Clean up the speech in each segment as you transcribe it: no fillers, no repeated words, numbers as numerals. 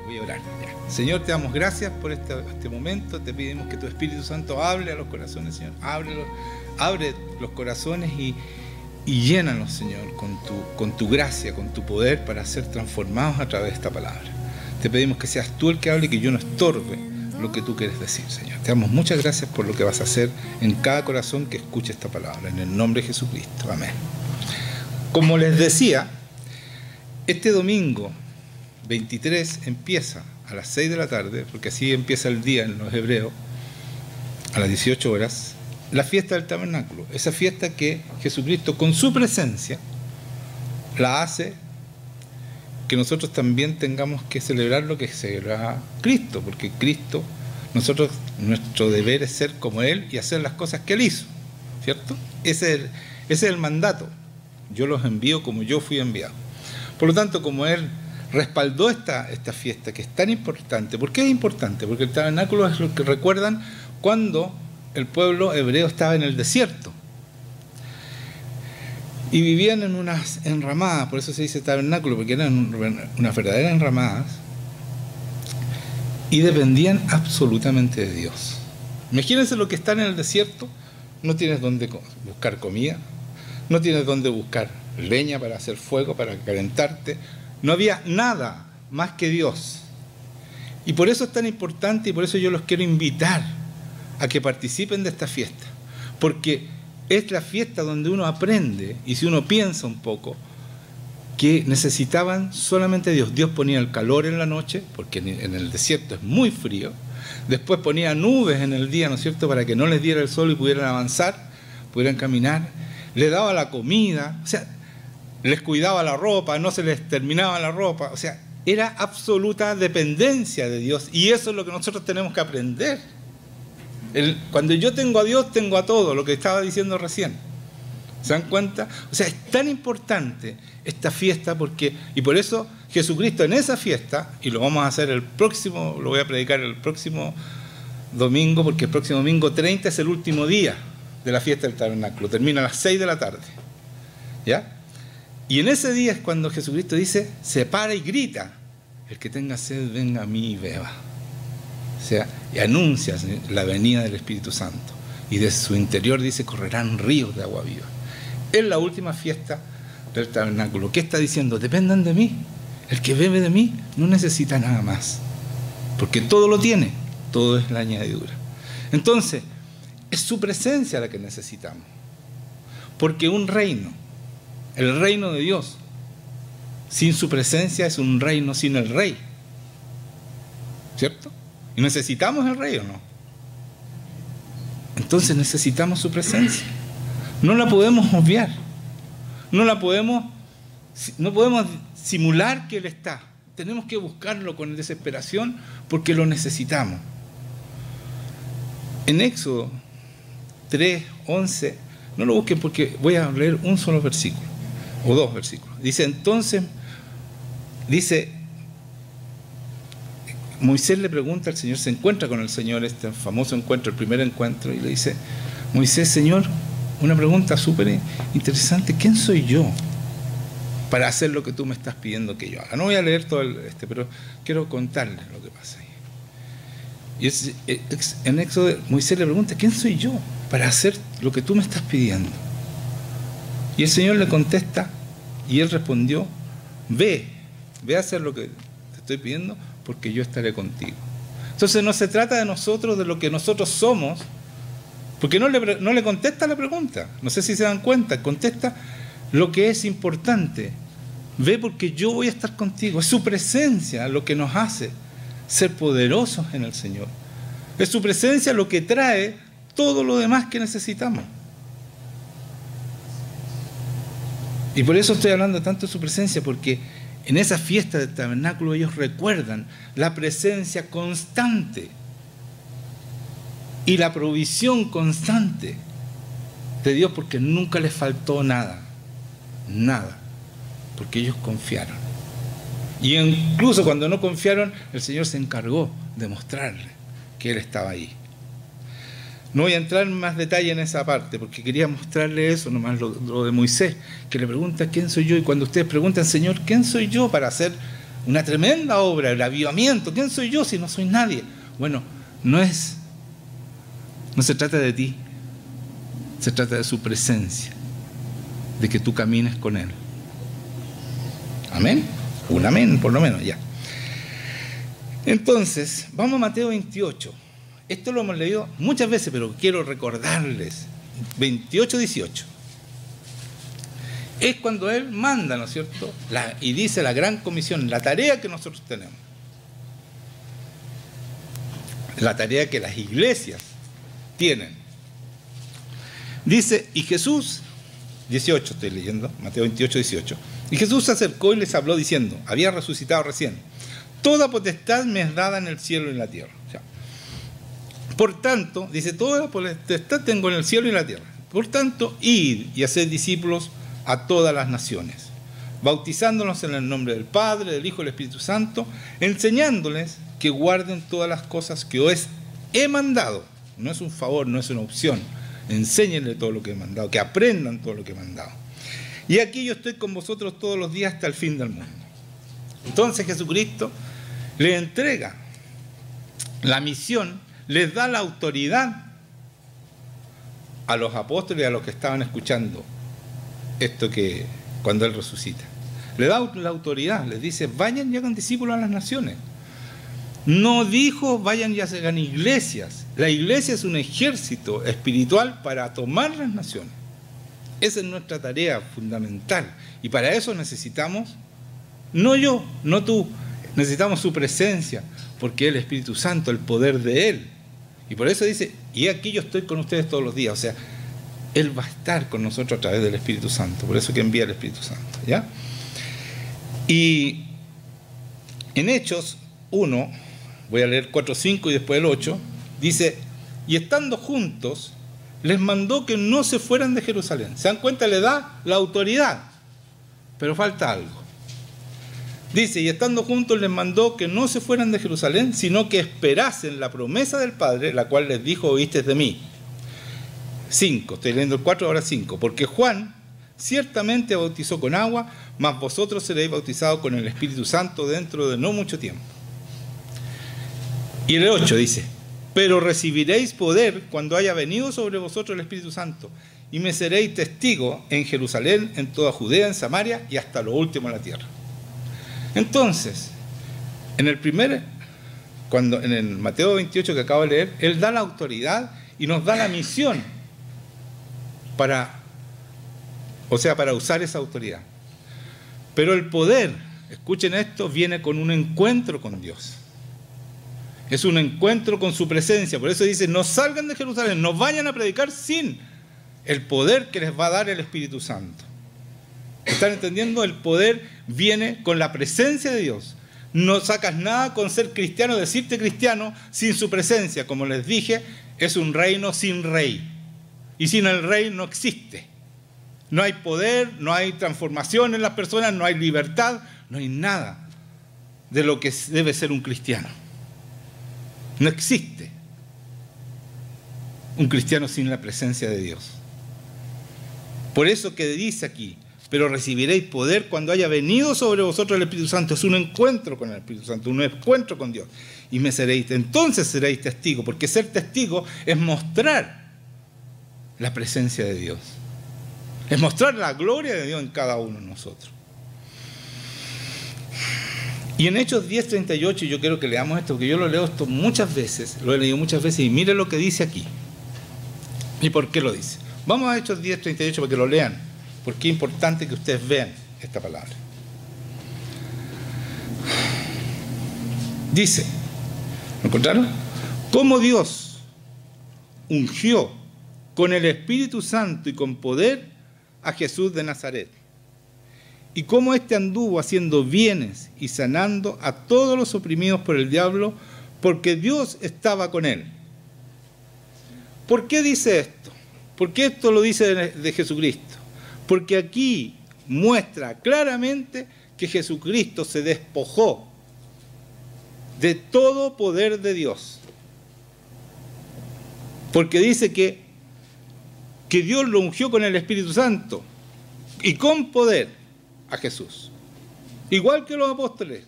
Voy a orar. Ya. Señor, te damos gracias por este momento. Te pedimos que tu Espíritu Santo hable a los corazones, Señor. Abre los corazones y llénanos, Señor, con tu gracia, con tu poder para ser transformados a través de esta palabra. Te pedimos que seas tú el que hable y que yo no estorbe lo que tú quieres decir, Señor. Te damos muchas gracias por lo que vas a hacer en cada corazón que escuche esta palabra. En el nombre de Jesucristo. Amén. Como les decía, este domingo 23 empieza a las 6 de la tarde, porque así empieza el día en los hebreos, a las 18 horas, la fiesta del tabernáculo. Esa fiesta que Jesucristo con su presencia la hace que nosotros también tengamos que celebrar lo que celebra Cristo, porque Cristo, nuestro deber es ser como Él y hacer las cosas que Él hizo, ¿cierto? Ese es el mandato. Yo los envío como yo fui enviado. Por lo tanto, como Él respaldó esta fiesta que es tan importante. ¿Por qué es importante? Porque el tabernáculo es lo que recuerdan cuando el pueblo hebreo estaba en el desierto y vivían en unas enramadas, por eso se dice tabernáculo, porque eran unas verdaderas enramadas y dependían absolutamente de Dios. Imagínense lo que están en el desierto, no tienes dónde buscar comida, no tienes dónde buscar leña para hacer fuego, para calentarte, no había nada más que Dios. Y por eso es tan importante y por eso yo los quiero invitar a que participen de esta fiesta, porque es la fiesta donde uno aprende, y si uno piensa un poco, que necesitaban solamente Dios. Dios ponía el calor en la noche, porque en el desierto es muy frío, después ponía nubes en el día, ¿no es cierto?, para que no les diera el sol y pudieran avanzar, pudieran caminar, le daba la comida, o sea, les cuidaba la ropa, no se les terminaba la ropa, o sea, era absoluta dependencia de Dios, y eso es lo que nosotros tenemos que aprender. Cuando yo tengo a Dios, tengo a todo, lo que estaba diciendo recién. ¿Se dan cuenta? O sea, es tan importante esta fiesta y por eso Jesucristo en esa fiesta, y lo vamos a hacer lo voy a predicar el próximo domingo, porque el próximo domingo 30 es el último día de la fiesta del tabernáculo, termina a las 6 de la tarde. ¿Ya? Y en ese día es cuando Jesucristo dice, se para y grita, el que tenga sed, venga a mí y beba. O sea, y anuncia la venida del Espíritu Santo. Y de su interior dice, correrán ríos de agua viva. Es la última fiesta del tabernáculo. ¿Qué está diciendo? Dependan de mí. El que bebe de mí no necesita nada más. Porque todo lo tiene. Todo es la añadidura. Entonces, es su presencia la que necesitamos. Porque un reino, el reino de Dios, sin su presencia es un reino sin el rey. ¿Cierto? ¿Y necesitamos el rey o no? Entonces necesitamos su presencia. No la podemos obviar. No podemos simular que Él está. Tenemos que buscarlo con desesperación porque lo necesitamos. En Éxodo 3, 11, no lo busquen porque voy a leer un solo versículo, o dos versículos. Moisés le pregunta al Señor, se encuentra con el Señor, este famoso encuentro, el primer encuentro, y le dice, Moisés, Señor, una pregunta súper interesante, ¿quién soy yo para hacer lo que tú me estás pidiendo que yo haga? No voy a leer todo pero quiero contarles lo que pasa ahí. Y en Éxodo, Moisés le pregunta, ¿quién soy yo para hacer lo que tú me estás pidiendo? Y el Señor le contesta, y él respondió, ve a hacer lo que te estoy pidiendo, porque yo estaré contigo. Entonces no se trata de nosotros, de lo que nosotros somos, porque no le contesta la pregunta. No sé si se dan cuenta, contesta lo que es importante. Ve porque yo voy a estar contigo. Es su presencia lo que nos hace ser poderosos en el Señor. Es su presencia lo que trae todo lo demás que necesitamos. Y por eso estoy hablando tanto de su presencia, porque en esa fiesta del tabernáculo ellos recuerdan la presencia constante y la provisión constante de Dios, porque nunca les faltó nada, porque ellos confiaron. Y incluso cuando no confiaron, el Señor se encargó de mostrarle que Él estaba ahí. No voy a entrar en más detalle en esa parte, porque quería mostrarle eso, nomás lo de Moisés, que le pregunta quién soy yo, y cuando ustedes preguntan, Señor, ¿quién soy yo para hacer una tremenda obra, el avivamiento. ¿Quién soy yo si no soy nadie? Bueno, no se trata de ti, se trata de su presencia, de que tú camines con Él. Amén. Un amén, por lo menos, ya. Entonces, vamos a Mateo 28. Esto lo hemos leído muchas veces, pero quiero recordarles. 28, 18. Es cuando Él manda, ¿no es cierto? Y dice la gran comisión, la tarea que nosotros tenemos. La tarea que las iglesias tienen. Dice, y Jesús, 18 estoy leyendo, Mateo 28, 18. Y Jesús se acercó y les habló diciendo, había resucitado recién, toda potestad me es dada en el cielo y en la tierra. O sea, por tanto, dice, toda potestad tengo en el cielo y en la tierra. Por tanto, id y haced discípulos a todas las naciones, bautizándolos en el nombre del Padre, del Hijo y del Espíritu Santo, enseñándoles que guarden todas las cosas que os he mandado. No es un favor, no es una opción. Enséñenle todo lo que he mandado, que aprendan todo lo que he mandado. Y aquí yo estoy con vosotros todos los días hasta el fin del mundo. Entonces Jesucristo les entrega la misión, les da la autoridad a los apóstoles y a los que estaban escuchando esto que cuando Él resucita. Le da la autoridad, les dice, vayan y hagan discípulos a las naciones. No dijo, vayan y hagan iglesias. La iglesia es un ejército espiritual para tomar las naciones. Esa es nuestra tarea fundamental. Y para eso necesitamos, no yo, no tú, necesitamos su presencia, porque es el Espíritu Santo, el poder de Él. Y por eso dice, y aquí yo estoy con ustedes todos los días. O sea, Él va a estar con nosotros a través del Espíritu Santo. Por eso que envía el Espíritu Santo, ¿ya? Y en Hechos 1, voy a leer 4, 5 y después el 8, dice, y estando juntos, les mandó que no se fueran de Jerusalén. ¿Se dan cuenta? Le da la autoridad, pero falta algo. Dice, y estando juntos les mandó que no se fueran de Jerusalén, sino que esperasen la promesa del Padre, la cual les dijo, oíste de mí. 5, estoy leyendo el 4, ahora 5. Porque Juan ciertamente bautizó con agua, mas vosotros seréis bautizados con el Espíritu Santo dentro de no mucho tiempo. Y el 8 dice, pero recibiréis poder cuando haya venido sobre vosotros el Espíritu Santo, y me seréis testigos en Jerusalén, en toda Judea, en Samaria y hasta lo último de la tierra. Entonces, en el Mateo 28 que acabo de leer, Él da la autoridad y nos da la misión para usar esa autoridad. Pero el poder, escuchen esto, viene con un encuentro con Dios. Es un encuentro con su presencia. Por eso dice, no salgan de Jerusalén, no vayan a predicar sin el poder que les va a dar el Espíritu Santo. ¿Están entendiendo? El poder viene con la presencia de Dios. No sacas nada con ser cristiano, decirte cristiano, sin su presencia. Como les dije, es un reino sin rey. Y sin el rey no existe. No hay poder, no hay transformación en las personas, no hay libertad, no hay nada de lo que debe ser un cristiano. No existe un cristiano sin la presencia de Dios. Por eso que dice aquí, pero recibiréis poder cuando haya venido sobre vosotros el Espíritu Santo. Es un encuentro con el Espíritu Santo, un encuentro con Dios. Y entonces seréis testigos, porque ser testigo es mostrar la presencia de Dios. Es mostrar la gloria de Dios en cada uno de nosotros. Y en Hechos 10:38, yo quiero que leamos esto, porque yo lo leo esto muchas veces, lo he leído muchas veces, y mire lo que dice aquí. ¿Y por qué lo dice? Vamos a Hechos 10:38 para que lo lean, porque es importante que ustedes vean esta palabra. Dice, ¿lo encontraron? Como Dios ungió con el Espíritu Santo y con poder a Jesús de Nazaret, y cómo éste anduvo haciendo bienes y sanando a todos los oprimidos por el diablo, porque Dios estaba con él. ¿Por qué dice esto? ¿Por qué esto lo dice de Jesucristo? Porque aquí muestra claramente que Jesucristo se despojó de todo poder de Dios. Porque dice que Dios lo ungió con el Espíritu Santo y con poder a Jesús. Igual que los apóstoles.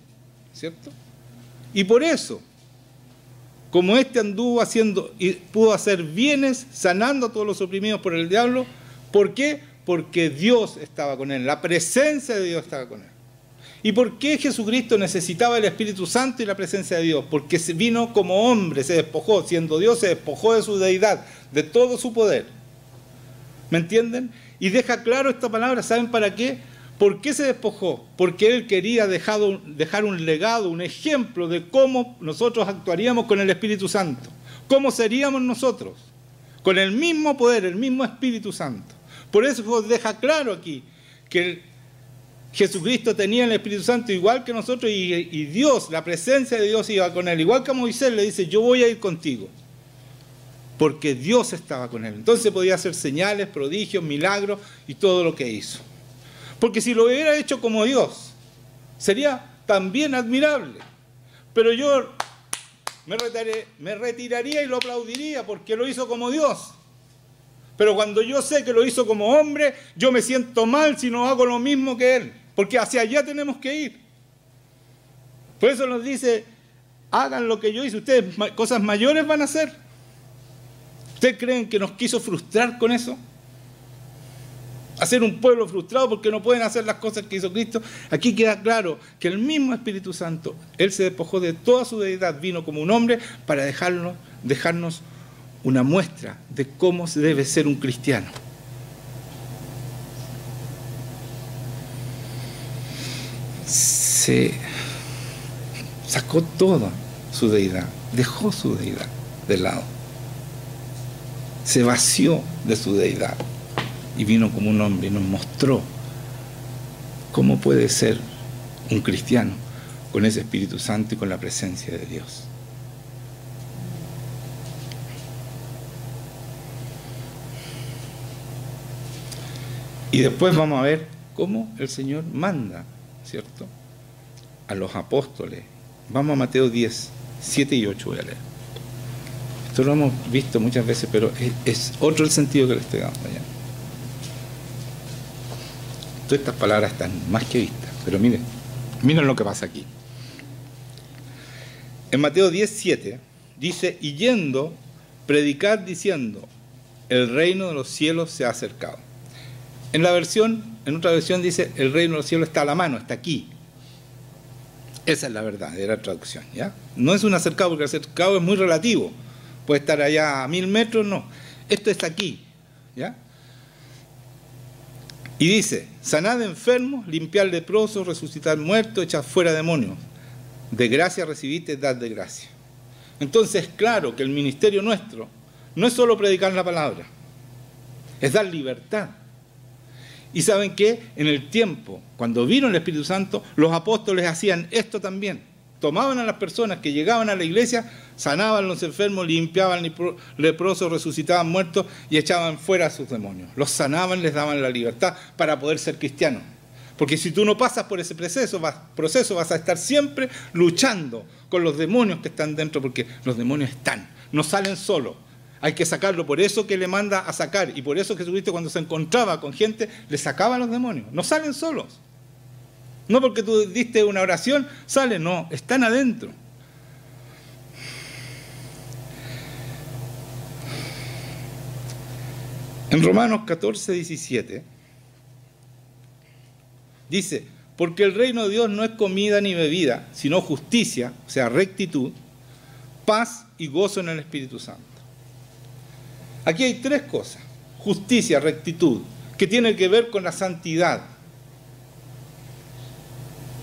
¿cierto? Y por eso, como éste anduvo haciendo y pudo hacer bienes, sanando a todos los oprimidos por el diablo, ¿por qué? Porque Dios estaba con él, la presencia de Dios estaba con él. ¿Y por qué Jesucristo necesitaba el Espíritu Santo y la presencia de Dios? Porque vino como hombre, se despojó, siendo Dios, se despojó de su deidad, de todo su poder. ¿Me entienden? Y deja claro esta palabra, ¿saben para qué? ¿Por qué se despojó? Porque Él quería dejar un legado, un ejemplo de cómo nosotros actuaríamos con el Espíritu Santo. ¿Cómo seríamos nosotros? Con el mismo poder, el mismo Espíritu Santo. Por eso deja claro aquí que Jesucristo tenía el Espíritu Santo igual que nosotros y Dios, la presencia de Dios iba con Él. Igual que a Moisés le dice, yo voy a ir contigo. Porque Dios estaba con Él. Entonces podía hacer señales, prodigios, milagros y todo lo que hizo. Porque si lo hubiera hecho como Dios, sería también admirable. Pero yo me retiraría y lo aplaudiría porque lo hizo como Dios. Pero cuando yo sé que lo hizo como hombre, yo me siento mal si no hago lo mismo que Él. Porque hacia allá tenemos que ir. Por eso nos dice, hagan lo que yo hice. Ustedes cosas mayores van a hacer. ¿Ustedes creen que nos quiso frustrar con eso? Hacer un pueblo frustrado porque no pueden hacer las cosas que hizo Cristo. Aquí queda claro que el mismo Espíritu Santo, Él se despojó de toda su deidad, vino como un hombre para dejarnos una muestra de cómo se debe ser un cristiano. Se sacó toda su deidad, dejó su deidad de lado. Se vació de su deidad y vino como un hombre y nos mostró cómo puede ser un cristiano con ese Espíritu Santo y con la presencia de Dios. Y después vamos a ver cómo el Señor manda, ¿cierto?, a los apóstoles. Vamos a Mateo 10, 7 y 8 voy a leer. Esto lo hemos visto muchas veces, pero es otro el sentido que le estoy dando allá. Todas estas palabras están más que vistas, pero miren lo que pasa aquí. En Mateo 10, 7 dice, y yendo, predicad diciendo, el reino de los cielos se ha acercado. En otra versión dice, el reino de los cielos está a la mano, está aquí. Esa es la verdadera traducción, ¿ya? No es un acercado, porque el acercado es muy relativo. Puede estar allá a 1000 metros, no. Esto está aquí, ¿ya? Y dice, sanad enfermos, limpiad leprosos, resucitad muertos, echad fuera demonios. De gracia recibiste, dad de gracia. Entonces, claro que el ministerio nuestro no es solo predicar la palabra, es dar libertad. Y ¿saben qué? En el tiempo, cuando vino el Espíritu Santo, los apóstoles hacían esto también. Tomaban a las personas que llegaban a la iglesia, sanaban a los enfermos, limpiaban leprosos, resucitaban muertos y echaban fuera a sus demonios. Los sanaban, les daban la libertad para poder ser cristianos. Porque si tú no pasas por ese proceso vas a estar siempre luchando con los demonios que están dentro, porque los demonios están, no salen solos. Hay que sacarlo, por eso que le manda a sacar, y por eso Jesucristo cuando se encontraba con gente, le sacaba a los demonios. No salen solos. No porque tú diste una oración, salen, no, están adentro. En Romanos 14, 17, dice, porque el reino de Dios no es comida ni bebida, sino justicia, o sea, rectitud, paz y gozo en el Espíritu Santo. Aquí hay tres cosas, justicia, rectitud, que tienen que ver con la santidad.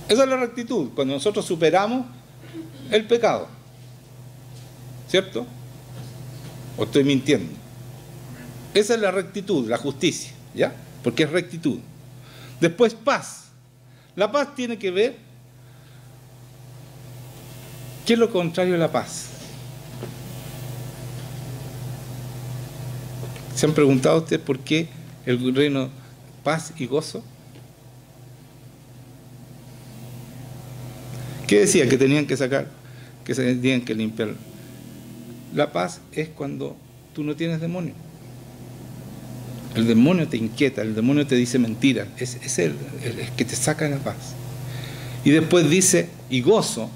Esa es la rectitud, cuando nosotros superamos el pecado. ¿Cierto? ¿O estoy mintiendo? Esa es la rectitud, la justicia, ¿ya? Porque es rectitud. Después, paz. La paz tiene que ver... ¿Qué es lo contrario de la paz? ¿Se han preguntado ustedes por qué el reino paz y gozo? ¿Qué decía? Que tenían que sacar, que se tenían que limpiar. La paz es cuando tú no tienes demonio. El demonio te inquieta, el demonio te dice mentiras. Es el que te saca la paz. Y después dice, y gozo.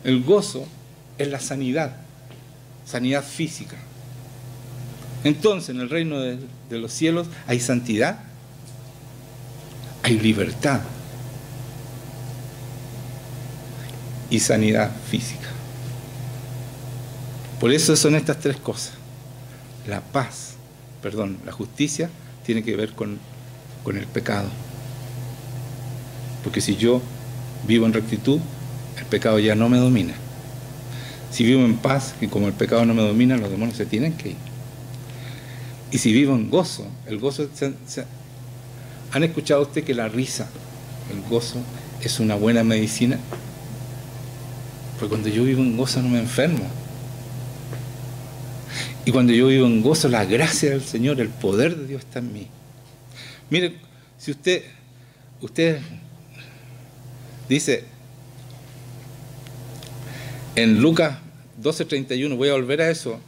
El gozo es la sanidad, sanidad física. Entonces, en el reino de los cielos hay santidad, hay libertad y sanidad física. Por eso son estas tres cosas. La justicia tiene que ver con el pecado. Porque si yo vivo en rectitud, el pecado ya no me domina. Si vivo en paz, y como el pecado no me domina, los demonios se tienen que ir. Y si vivo en gozo, el gozo... ¿Han escuchado usted que la risa, el gozo, es una buena medicina? Porque cuando yo vivo en gozo no me enfermo. Y cuando yo vivo en gozo, la gracia del Señor, el poder de Dios está en mí. Mire, si usted dice en Lucas 12:31, voy a volver a eso.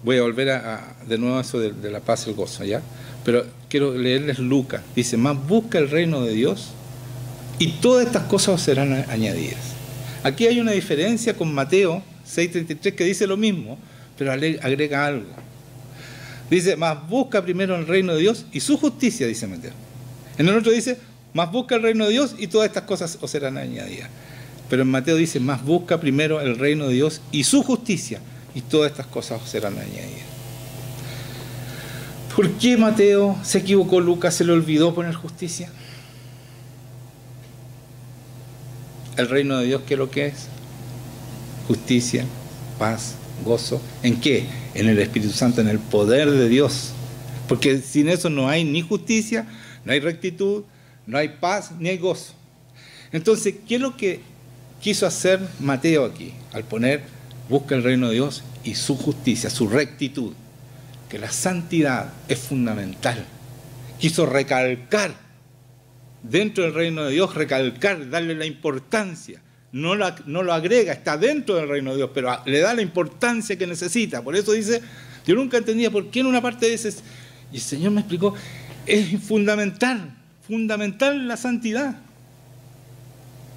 Voy a volver de nuevo a eso de la paz y el gozo, ¿ya? Pero quiero leerles Lucas. Dice, más busca el reino de Dios y todas estas cosas os serán añadidas. Aquí hay una diferencia con Mateo 6:33 que dice lo mismo, pero agrega algo. Dice, más busca primero el reino de Dios y su justicia, dice Mateo. En el otro dice, más busca el reino de Dios y todas estas cosas os serán añadidas. Pero en Mateo dice, más busca primero el reino de Dios y su justicia, y todas estas cosas os serán añadidas. ¿Por qué Mateo se equivocó? Lucas se le olvidó poner justicia. El reino de Dios, ¿qué es lo que es? Justicia, paz, gozo. ¿En qué? En el Espíritu Santo, en el poder de Dios. Porque sin eso no hay ni justicia, no hay rectitud, no hay paz, ni hay gozo. Entonces, ¿qué es lo que quiso hacer Mateo aquí? Al poner, busca el reino de Dios y su justicia, su rectitud. Que la santidad es fundamental. Quiso recalcar, dentro del reino de Dios, recalcar, darle la importancia. No lo agrega, está dentro del reino de Dios, pero le da la importancia que necesita. Por eso dice, yo nunca entendía por qué en una parte dices, y el Señor me explicó, es fundamental la santidad.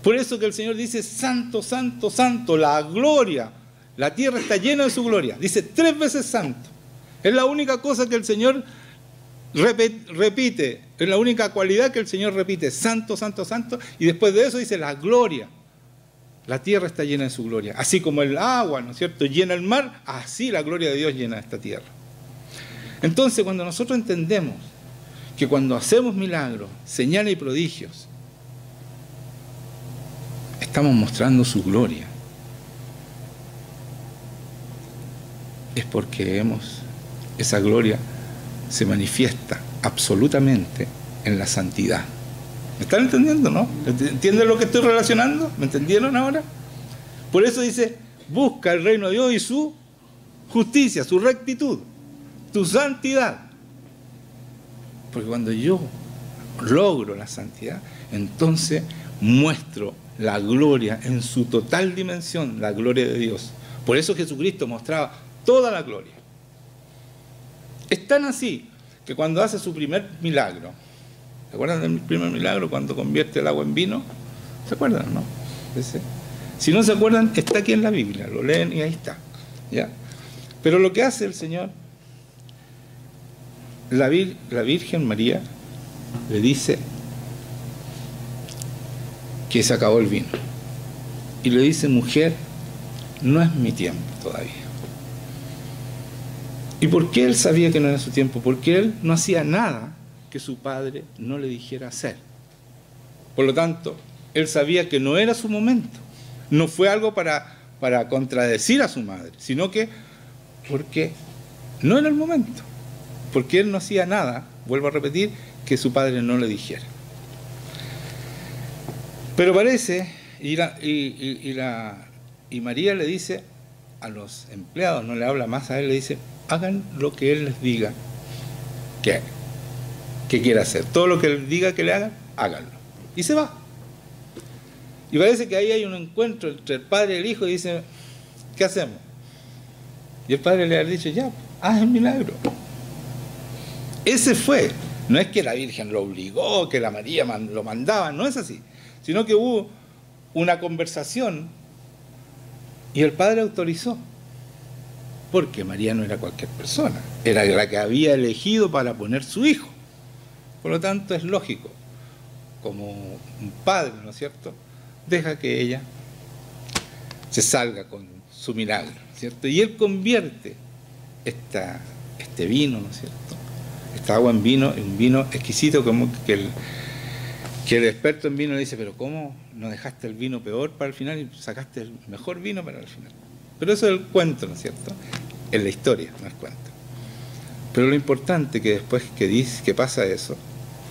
Por eso que el Señor dice, santo, santo, santo, la gloria, la tierra está llena de su gloria. Dice 3 veces santo. Es la única cosa que el Señor repite, es la única cualidad que el Señor repite, santo, santo, santo, y después de eso dice la gloria. La tierra está llena de su gloria. Así como el agua, ¿no es cierto?, llena el mar, así la gloria de Dios llena esta tierra. Entonces, cuando nosotros entendemos que cuando hacemos milagros, señales y prodigios, estamos mostrando su gloria, es porque esa gloria se manifiesta absolutamente en la santidad. ¿Me están entendiendo, no? ¿Entienden lo que estoy relacionando? ¿Me entendieron ahora? Por eso dice, busca el reino de Dios y su justicia, su rectitud, tu santidad. Porque cuando yo logro la santidad, entonces muestro la gloria en su total dimensión, la gloria de Dios. Por eso Jesucristo mostraba toda la gloria. Es tan así que cuando hace su primer milagro, ¿se acuerdan del primer milagro cuando convierte el agua en vino? ¿Se acuerdan, no? Si no se acuerdan, está aquí en la Biblia, lo leen y ahí está, ¿ya? Pero lo que hace el Señor, la Virgen María le dice que se acabó el vino. Y le dice, mujer, no es mi tiempo todavía. ¿Y por qué él sabía que no era su tiempo? Porque él no hacía nada que su padre no le dijera hacer. Por lo tanto, él sabía que no era su momento. No fue algo para contradecir a su madre, sino que porque no era el momento. Porque él no hacía nada, vuelvo a repetir, que su padre no le dijera. Pero parece, y María le dice a los empleados, no le habla más a él, le dice, hagan lo que él les diga que quiera hacer. Todo lo que él diga que le hagan, háganlo. Y se va. Y parece que ahí hay un encuentro entre el padre y el hijo y dice, ¿qué hacemos? Y el padre le ha dicho, ya, haz el milagro. Ese fue No es que la Virgen lo obligó, que la María lo mandaba, no es así. Sino que hubo una conversación y el Padre autorizó. Porque María no era cualquier persona, era la que había elegido para poner su hijo. Por lo tanto, es lógico, como un padre, ¿no es cierto?, deja que ella se salga con su milagro, ¿cierto? Y él convierte este vino, ¿no es cierto?, esta agua en un vino exquisito, como que el experto en vino le dice, pero ¿cómo no dejaste el vino peor para el final y sacaste el mejor vino para el final? Pero eso es el cuento, ¿no es cierto?, es la historia, no es cuento. Pero lo importante que después que pasa eso,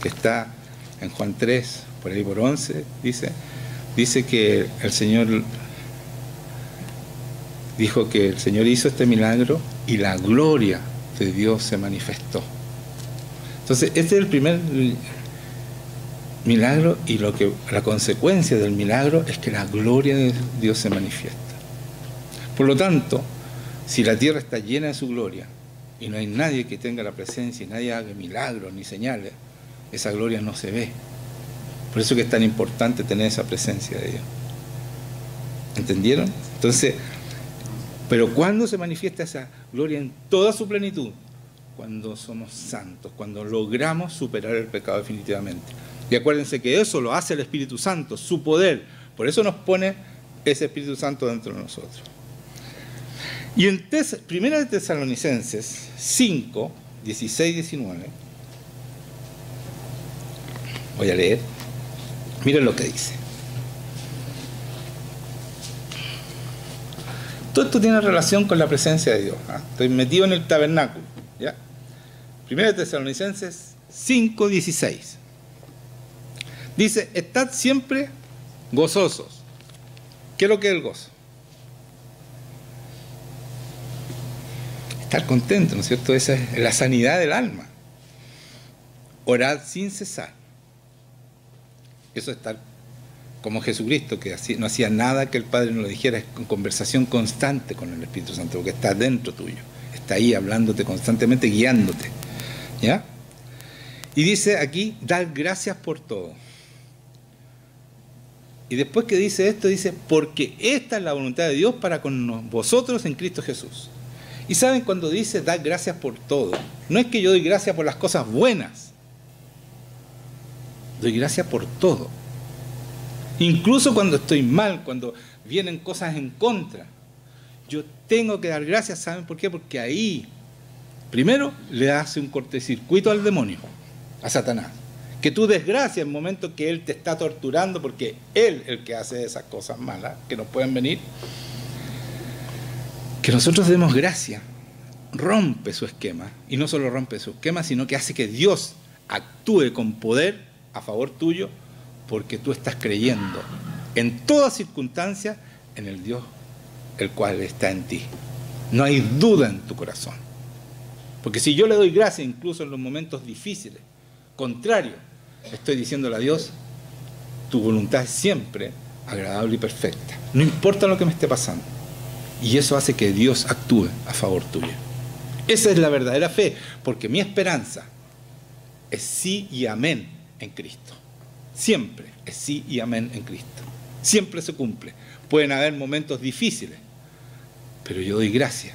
que está en Juan 3, por ahí por 11, dice que el Señor dijo que el Señor hizo este milagro y la gloria de Dios se manifestó. Entonces, este es el primer milagro y la consecuencia del milagro es que la gloria de Dios se manifiesta. Por lo tanto, si la tierra está llena de su gloria y no hay nadie que tenga la presencia y nadie haga milagros ni señales, esa gloria no se ve. Por eso que es tan importante tener esa presencia de Dios. ¿Entendieron? Entonces, pero ¿cuándo se manifiesta esa gloria en toda su plenitud? Cuando somos santos, cuando logramos superar el pecado definitivamente. Y acuérdense que eso lo hace el Espíritu Santo, su poder. Por eso nos pone ese Espíritu Santo dentro de nosotros. Y en Primera de Tesalonicenses 5, 16, 19, voy a leer. Miren lo que dice. Todo esto tiene relación con la presencia de Dios. Estoy metido en el tabernáculo, ¿ya? Primera de Tesalonicenses 5, 16. Dice, estad siempre gozosos. ¿Qué es lo que es el gozo? Estar contento, ¿no es cierto? Esa es la sanidad del alma. Orad sin cesar. Eso es estar como Jesucristo, que no hacía nada que el Padre no lo dijera, es en conversación constante con el Espíritu Santo, porque está dentro tuyo, está ahí hablándote constantemente, guiándote, ¿ya? Y dice aquí, dar gracias por todo. Y después que dice esto, dice, porque esta es la voluntad de Dios para con vosotros en Cristo Jesús. Y saben, cuando dice dar gracias por todo, no es que yo doy gracias por las cosas buenas, doy gracias por todo. Incluso cuando estoy mal, cuando vienen cosas en contra, yo tengo que dar gracias. ¿Saben por qué? Porque ahí, primero, le hace un cortocircuito al demonio, a Satanás. Que tú desgracias en el momento que él te está torturando, porque él es el que hace esas cosas malas que nos pueden venir. Que nosotros demos gracia, rompe su esquema, y no solo rompe su esquema, sino que hace que Dios actúe con poder a favor tuyo, porque tú estás creyendo en todas circunstancias en el Dios el cual está en ti. No hay duda en tu corazón. Porque si yo le doy gracia incluso en los momentos difíciles, contrario, estoy diciéndole a Dios, tu voluntad es siempre agradable y perfecta. No importa lo que me esté pasando. Y eso hace que Dios actúe a favor tuyo. Esa es la verdadera fe, porque mi esperanza es sí y amén en Cristo. Siempre es sí y amén en Cristo. Siempre se cumple. Pueden haber momentos difíciles, pero yo doy gracias,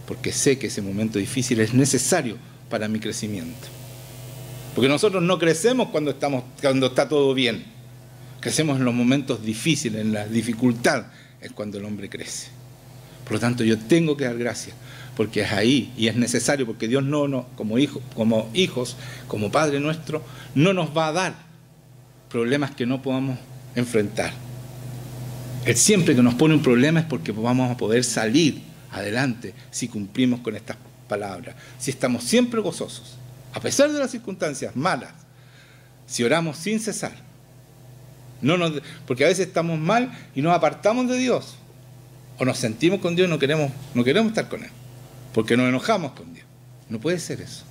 porque sé que ese momento difícil es necesario para mi crecimiento. Porque nosotros no crecemos cuando está todo bien. Crecemos en los momentos difíciles, en la dificultad, es cuando el hombre crece. Por lo tanto, yo tengo que dar gracias, porque es ahí y es necesario, porque Dios como hijos, como Padre nuestro, no nos va a dar problemas que no podamos enfrentar. Él siempre que nos pone un problema es porque vamos a poder salir adelante si cumplimos con estas palabras, si estamos siempre gozosos, a pesar de las circunstancias malas, si oramos sin cesar. Porque a veces estamos mal y nos apartamos de Dios, o nos sentimos con Dios y no queremos estar con Él, porque nos enojamos con Dios. No puede ser eso.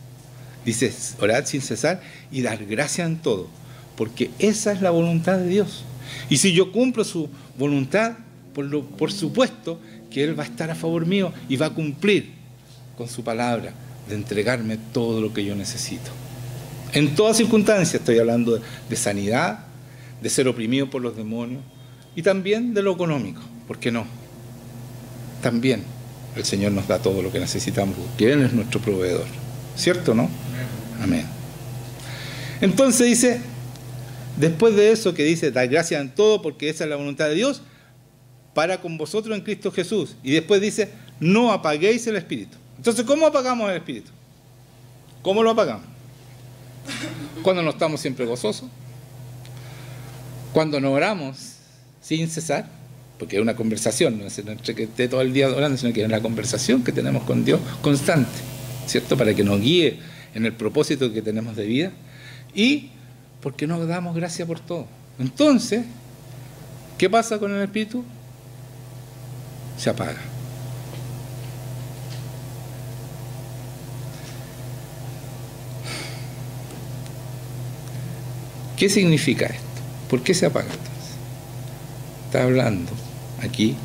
Dice, orad sin cesar y dar gracia en todo, porque esa es la voluntad de Dios. Y si yo cumplo su voluntad, por supuesto que Él va a estar a favor mío y va a cumplir con su palabra de entregarme todo lo que yo necesito. En todas circunstancias estoy hablando de sanidad, de ser oprimido por los demonios y también de lo económico. ¿Por qué no? También el Señor nos da todo lo que necesitamos, porque Él es nuestro proveedor. ¿Cierto o no? Amén. Entonces dice, después de eso que dice, da gracias en todo porque esa es la voluntad de Dios para con vosotros en Cristo Jesús. Y después dice, no apaguéis el Espíritu. Entonces, ¿cómo apagamos el Espíritu? ¿Cómo lo apagamos? Cuando no estamos siempre gozosos, cuando no oramos sin cesar, porque es una conversación, no es entre que esté todo el día orando, sino que es la conversación que tenemos con Dios constante, ¿cierto? Para que nos guíe en el propósito que tenemos de vida, y porque no damos gracias por todo. Entonces, ¿qué pasa con el Espíritu? Se apaga. ¿Qué significa esto? ¿Por qué se apaga entonces? Está hablando aquí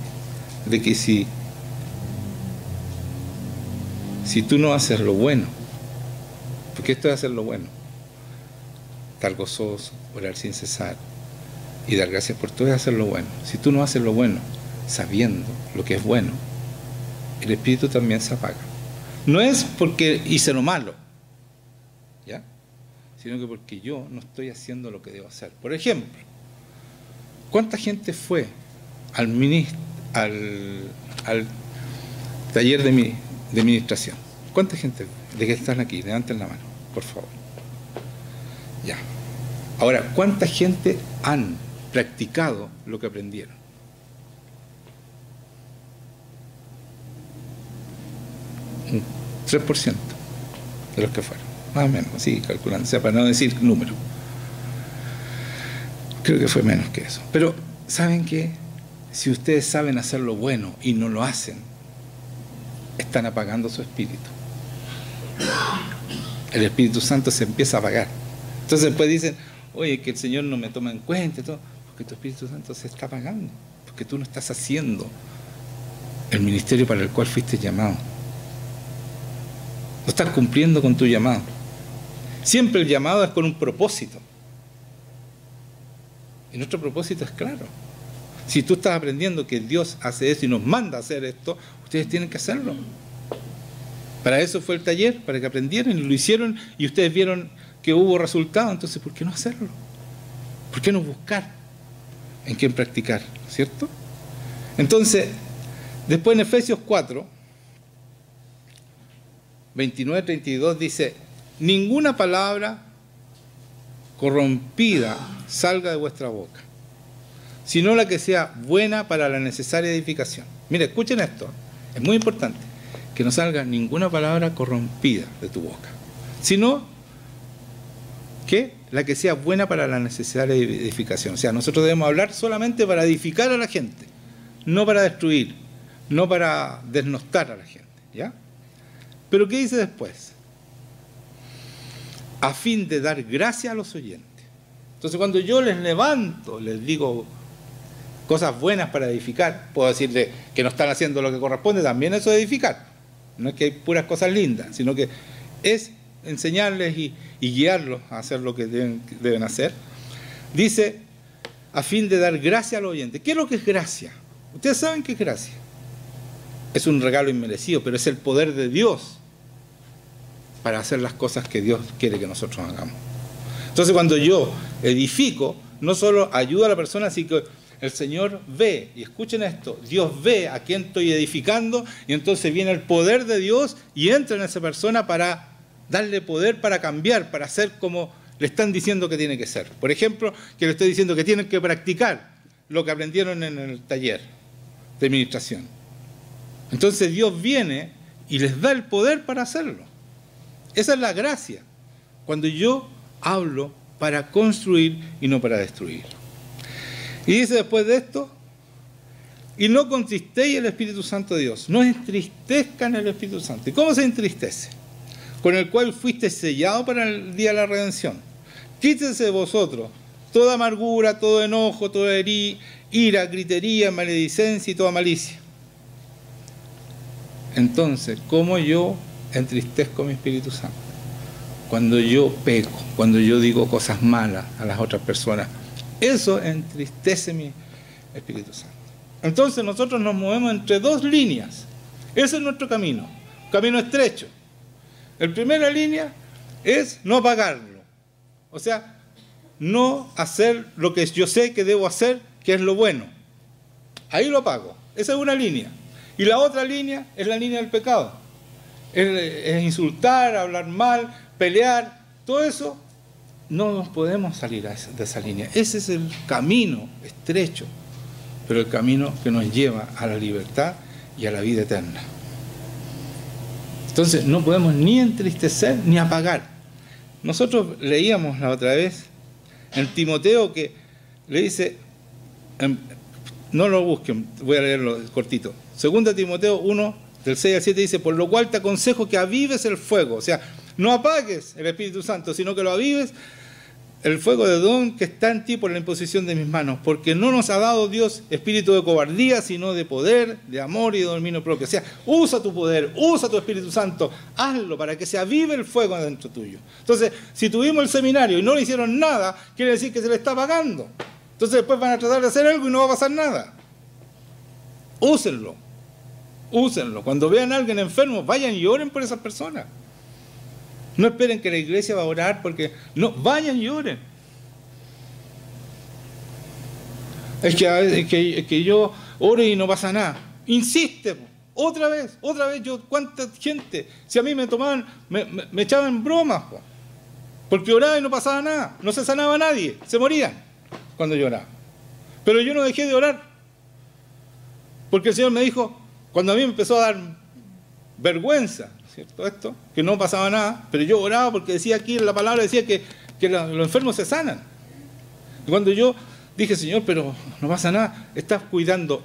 de que si tú no haces lo bueno, porque esto es hacer lo bueno, estar gozoso, orar sin cesar y dar gracias por todo es hacer lo bueno. Si tú no haces lo bueno, sabiendo lo que es bueno, el Espíritu también se apaga. No es porque hice lo malo, ¿ya? Sino que porque yo no estoy haciendo lo que debo hacer. Por ejemplo, ¿cuánta gente fue al taller de administración? ¿Cuánta gente de que están aquí? Levanten la mano, por favor. Ya. Ahora, ¿cuánta gente han practicado lo que aprendieron? Un 3% de los que fueron. Más o menos, sí, calculando, o sea, para no decir número. Creo que fue menos que eso. Pero, ¿saben qué? Si ustedes saben hacer lo bueno y no lo hacen, están apagando su espíritu. El Espíritu Santo se empieza a apagar. Entonces después dicen, oye, que el Señor no me toma en cuenta y todo, porque tu Espíritu Santo se está apagando, porque tú no estás haciendo el ministerio para el cual fuiste llamado. No estás cumpliendo con tu llamado. Siempre el llamado es con un propósito. Y nuestro propósito es claro. Si tú estás aprendiendo que Dios hace eso y nos manda a hacer esto, ustedes tienen que hacerlo. Para eso fue el taller, para que aprendieran y lo hicieron y ustedes vieron que hubo resultado. Entonces, ¿por qué no hacerlo? ¿Por qué no buscar en quién practicar? ¿Cierto? Entonces, después en Efesios 4, 29-32 dice, ninguna palabra corrompida salga de vuestra boca, sino la que sea buena para la necesaria edificación. Mire, escuchen esto, es muy importante, que no salga ninguna palabra corrompida de tu boca, sino que la que sea buena para la necesaria edificación. O sea, nosotros debemos hablar solamente para edificar a la gente, no para destruir, no para desnostar a la gente, ¿ya? Pero ¿qué dice después? A fin de dar gracia a los oyentes. Entonces, cuando yo les levanto, les digo cosas buenas para edificar, puedo decirle que no están haciendo lo que corresponde, también eso es edificar. No es que hay puras cosas lindas, sino que es enseñarles y guiarlos a hacer lo que deben hacer. Dice, a fin de dar gracia a los oyentes. ¿Qué es lo que es gracia? Ustedes saben qué es gracia. Es un regalo inmerecido, pero es el poder de Dios para hacer las cosas que Dios quiere que nosotros hagamos. Entonces, cuando yo edifico, no solo ayuda a la persona, sino que el Señor ve, y escuchen esto, Dios ve a quién estoy edificando, y entonces viene el poder de Dios y entra en esa persona para darle poder para cambiar, para hacer como le están diciendo que tiene que ser. Por ejemplo, que le estoy diciendo que tienen que practicar lo que aprendieron en el taller de administración. Entonces Dios viene y les da el poder para hacerlo. Esa es la gracia, cuando yo hablo para construir y no para destruir. Y dice después de esto, y no contristéis el Espíritu Santo de Dios, no entristezcan el Espíritu Santo. ¿Y cómo se entristece? Con el cual fuiste sellado para el día de la redención. Quítese de vosotros toda amargura, todo enojo, toda ira, gritería, maledicencia y toda malicia. Entonces, ¿cómo yo entristezco mi Espíritu Santo? cuando yo peco, cuando yo digo cosas malas a las otras personas, eso entristece mi Espíritu Santo. Entonces nosotros nos movemos entre dos líneas. Ese es nuestro camino, camino estrecho. La primera línea es no pagarlo, o sea, no hacer lo que yo sé que debo hacer, que es lo bueno. Ahí lo pago, esa es una línea. Y la otra línea es la línea del pecado. Es insultar, hablar mal, pelear, todo eso. No nos podemos salir de esa línea. Ese es el camino estrecho, pero el camino que nos lleva a la libertad y a la vida eterna. Entonces no podemos ni entristecer ni apagar. Nosotros leíamos la otra vez en Timoteo que le dice, no lo busquen, voy a leerlo cortito. 2 Timoteo 1, del 6 al 7 dice, por lo cual te aconsejo que avives el fuego, o sea, no apagues el Espíritu Santo, sino que lo avives, el fuego de don que está en ti por la imposición de mis manos, porque no nos ha dado Dios espíritu de cobardía, sino de poder, de amor y de dominio propio. O sea, usa tu poder, usa tu Espíritu Santo, hazlo para que se avive el fuego dentro tuyo. Entonces, si tuvimos el seminario y no le hicieron nada, quiere decir que se le está pagando. Entonces después van a tratar de hacer algo y no va a pasar nada. Úsenlo, úsenlo. Cuando vean a alguien enfermo, vayan y oren por esas personas. No esperen que la iglesia va a orar porque... No, vayan y oren. Es que yo ore y no pasa nada. Insiste, otra vez, yo, ¿cuánta gente? Si a mí me tomaban, me echaban bromas, porque oraba y no pasaba nada, no se sanaba nadie, se morían cuando yo oraba. Pero yo no dejé de orar, porque el Señor me dijo, cuando a mí me empezó a dar vergüenza, ¿cierto? Esto, que no pasaba nada, pero yo oraba porque decía aquí en la palabra, decía que los enfermos se sanan. Y cuando yo dije, Señor, pero no pasa nada, estás cuidando,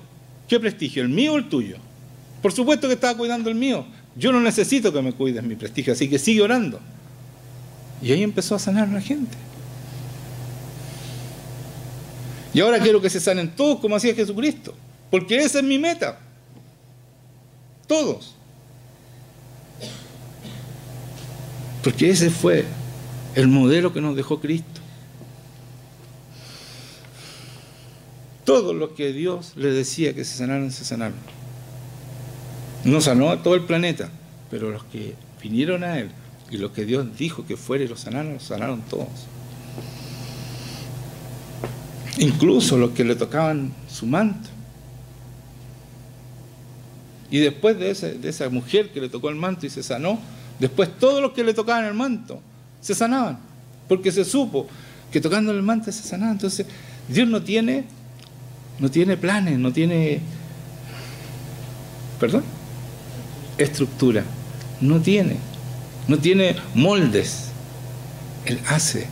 ¿qué prestigio? ¿El mío o el tuyo? Por supuesto que estaba cuidando el mío. Yo no necesito que me cuides mi prestigio, así que sigue orando. Y ahí empezó a sanar la gente. Y ahora quiero que se sanen todos como hacía Jesucristo, porque esa es mi meta. Todos. Porque ese fue el modelo que nos dejó Cristo. Todos los que Dios les decía que se sanaron, se sanaron. No sanó a todo el planeta, pero los que vinieron a Él y los que Dios dijo que fuera y los sanaron todos. Incluso los que le tocaban su manto. Y después de esa mujer que le tocó el manto y se sanó, después todos los que le tocaban el manto se sanaban, porque se supo que tocándole el manto se sanaban. Entonces Dios no tiene planes, no tiene estructura, no tiene moldes. Él hace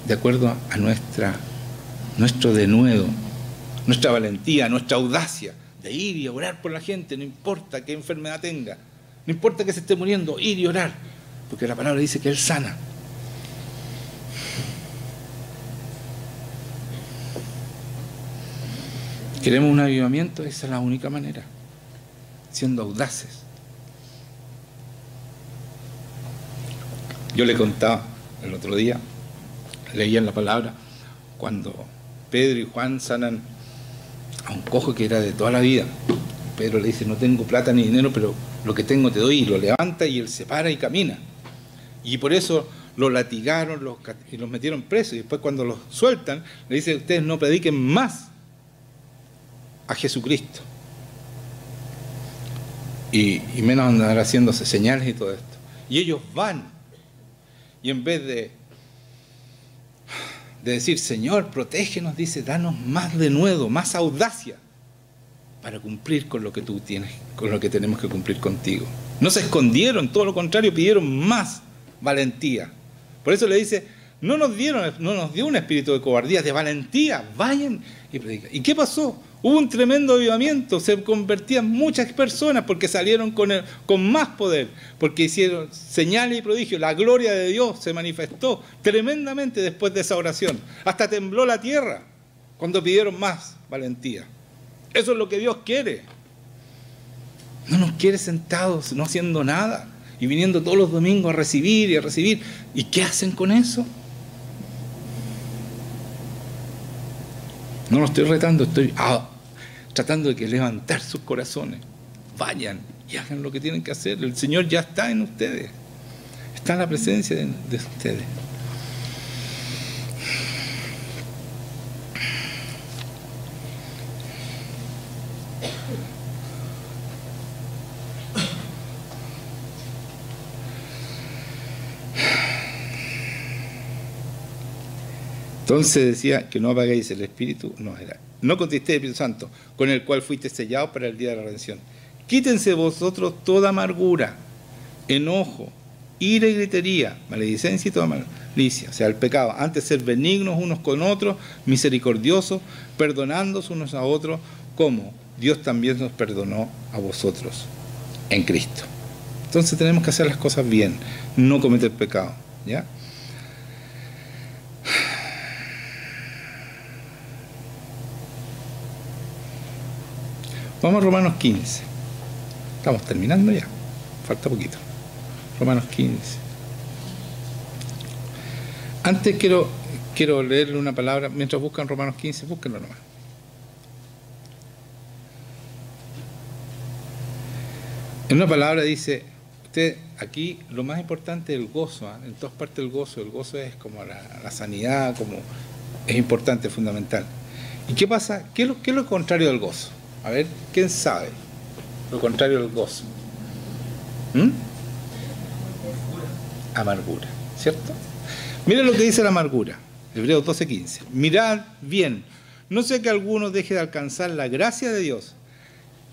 de acuerdo a nuestro denuedo, nuestra valentía, nuestra audacia de ir y orar por la gente, no importa qué enfermedad tenga, no importa que se esté muriendo, ir y orar, porque la palabra dice que Él sana. ¿Queremos un avivamiento? Esa es la única manera, siendo audaces. Yo le contaba el otro día, leía en la palabra, cuando Pedro y Juan sanan a un cojo que era de toda la vida. Pedro le dice, no tengo plata ni dinero, pero lo que tengo te doy, y lo levanta y él se para y camina. Y por eso lo latigaron y los metieron presos, y después cuando los sueltan, le dice, ustedes no prediquen más a Jesucristo. Y menos andar haciéndose señales y todo esto. Y ellos van, y en vez de decir, Señor, protégenos, dice, danos más denuedo, más audacia para cumplir con lo que tú tienes, con lo que tenemos que cumplir contigo. No se escondieron, todo lo contrario, pidieron más valentía. Por eso le dice, no nos dio un espíritu de cobardía, de valentía, vayan y predican. ¿Y qué pasó? Hubo un tremendo avivamiento, se convertían muchas personas porque salieron con más poder, porque hicieron señales y prodigios. La gloria de Dios se manifestó tremendamente después de esa oración. Hasta tembló la tierra cuando pidieron más valentía. Eso es lo que Dios quiere. No nos quiere sentados, no haciendo nada. y viniendo todos los domingos a recibir y a recibir. ¿Y qué hacen con eso? No lo estoy retando, estoy tratando de que levantar sus corazones. Vayan y hagan lo que tienen que hacer. El Señor ya está en ustedes. Está en la presencia de ustedes. Entonces decía que no apaguéis el Espíritu, no contristéis el Espíritu Santo, con el cual fuiste sellados para el día de la redención. Quítense vosotros toda amargura, enojo, ira y gritería, maledicencia y toda malicia, o sea, el pecado. Antes ser benignos unos con otros, misericordiosos, perdonándoos unos a otros, como Dios también nos perdonó a vosotros en Cristo. Entonces tenemos que hacer las cosas bien, no cometer pecado, ¿ya? Vamos a Romanos 15. Estamos terminando ya. Falta poquito. Romanos 15. Antes quiero leerle una palabra. Mientras buscan Romanos 15, búsquenlo nomás. En una palabra dice, usted, aquí lo más importante es el gozo. En todas partes el gozo. El gozo es como la sanidad, como es importante, fundamental. ¿Y qué pasa? ¿Qué es lo contrario del gozo? A ver, ¿quién sabe lo contrario del gozo? Amargura, ¿cierto? Miren lo que dice la amargura, Hebreos 12:15. Mirad bien, no sea que alguno deje de alcanzar la gracia de Dios,